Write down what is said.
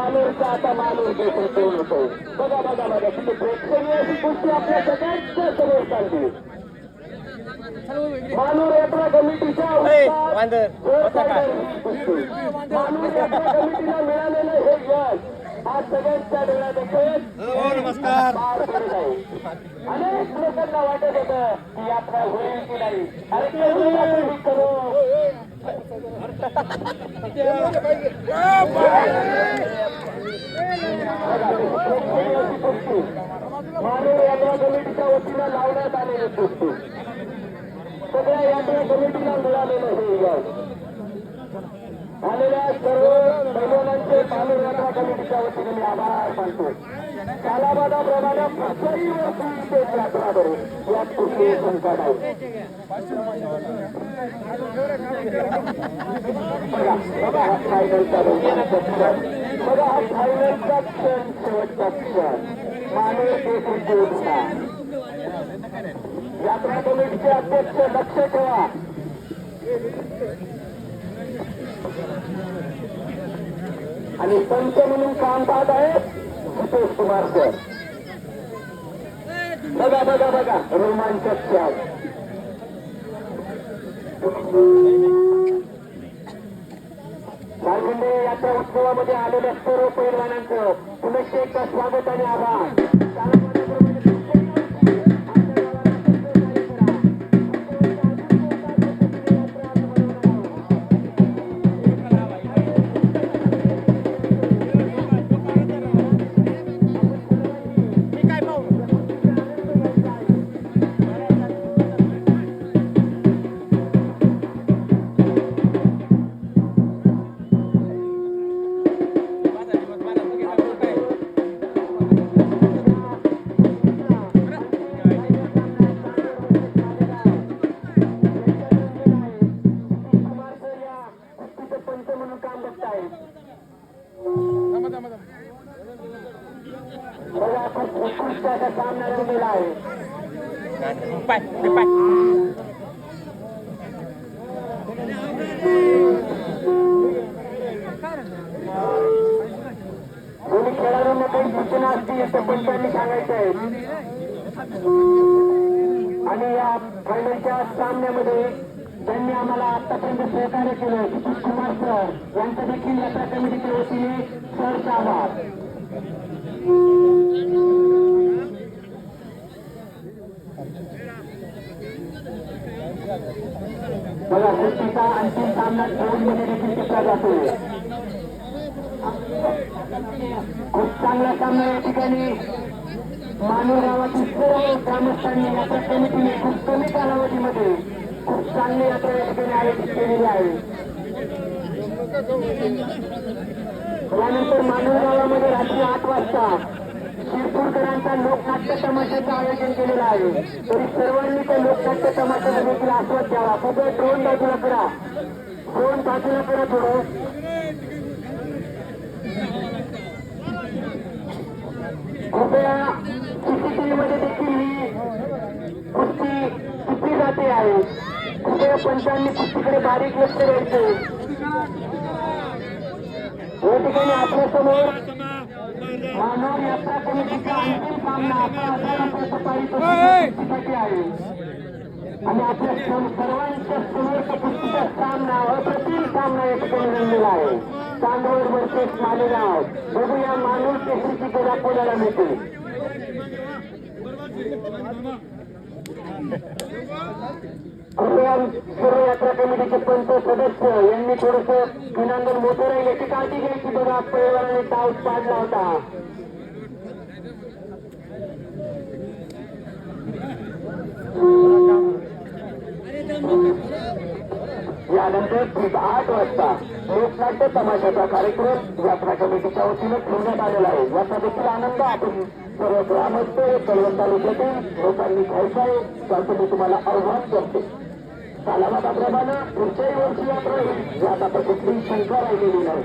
मानूरचा आता मानूर केसरी होतो. बघा बघा बघा तिथे प्रेक्षणीय अशी कुस्ती आपल्या सगळ्यांच्या समोर चालली. मानूर यात्रा कमिटीच्या मानूर यात्रा कमिटीला मिळालेलं हे यश आज सगळ्यांच्या डोळ्यात नमस्कार. अनेक लोकांना वाटत होतं की यात्रा होईल की नाही. अरे करू मानूर यात्रा कमिटीच्या वतीनं लावण्यात आलेली कुस्ती सगळ्या यात्रा कमिटीला मिळालेलं हे यश. आलेल्या सर्व पैलवानांचे मानूर यात्रा कमिटीच्या वतीने मी आभार मानतो. कालाबादाप्रमाणे कुठल्याही वर्षी ते यात्रा करू यात कुठलीही शंका नाही. बघा बघा हा फायनलचा क्षण, बघा हा फायनलचा क्षण, शेवटचा क्षण. मानूर केसरी योजना यात्रा कमिटीचे अध्यक्ष लक्ष ठेवा. आणि पंच म्हणून काम पाहत आहेत जितेश कुमार सर. बघा बघा बघा रोमांचक क्षण. झारखंडे यात्रा उत्सवामध्ये आलेल्या सर्व पैलवानांचं पुनश्च एकदा स्वागत आणि आभार. सामना रंगलेला आहे. दोन्ही खेळाडूंना काही सूचना असतील तर पंचांनी सांगायचं आहे. आणि या फायनलच्या सामन्यामध्ये ज्यांनी आम्हाला आतापर्यंत सहकार्य केलं जितेश कुमार सर यांचं देखील यात्रा कमिटीच्या वतीने सरचा आभार. बघा कुस्तीचा अंतिम सामना मध्ये देखील टिकला जातो. खूप चांगला सामना या ठिकाणी मानूर गावातील सर्व ग्रामस्थांनी यात्रा कमिटीने खूप कमी कालावधीमध्ये खूप चांगली यात्रा या ठिकाणी आयोजित केलेली आहे. यानंतर मानूर गावामध्ये रात्री 8 वाजता शिरपूरकरांचा लोकनाट्य तमाशाचं आयोजन केलेलं आहे. तरी सर्वांनी त्या लोकनाट्य तमाशाचा देखील आस्वाद घ्यावा. सगळं ड्रोन बाजूला करा, ड्रोन बाजूला करा थोडं. कृपया सीसीटीव्ही मध्ये देखील ही कुस्ती टिपली जाते आहे. कृपया पंचांनी कुस्तीकडे बारीक लक्ष द्यायचे. या ठिकाणी आपल्यासमोर मानूर यात्रा कमिटीचा अंतिम सामना 11,000 रुपये सफाई कुस्तीसाठी आहे. आणि आपल्या सर्वांच्या समोर कुस्तीचा सामना अप्रतिम सामना या ठिकाणी रंगलेला आहे. चांदवड वर्सेस मालेगाव. बघूया मानूर केसरीची गदा कोणाला मिळते. कृपया सर्व यात्रा कमिटीचे पंच सदस्य यांनी थोडस गुणांगण मोठं राहील याची काळजी घ्यायची. बघा पैलवानाने डाव पाडला होता. यानंतर ठीक 8 वाजता लोकनाट्य तमाशाचा कार्यक्रम यात्रा कमिटीच्या वतीनं ठेवण्यात आलेला आहे. याचा देखील आनंद आपण सर्व ग्रामस्थ कळवण तालुक्यातील लोकांनी घ्यायचा आहे. त्याचं मी तुम्हाला आव्हान करते. कालाबादाप्रमाणे पुढच्याही वर्षी यात्रा होईल यात आता कुठलीही शंका राहिलेली नाही.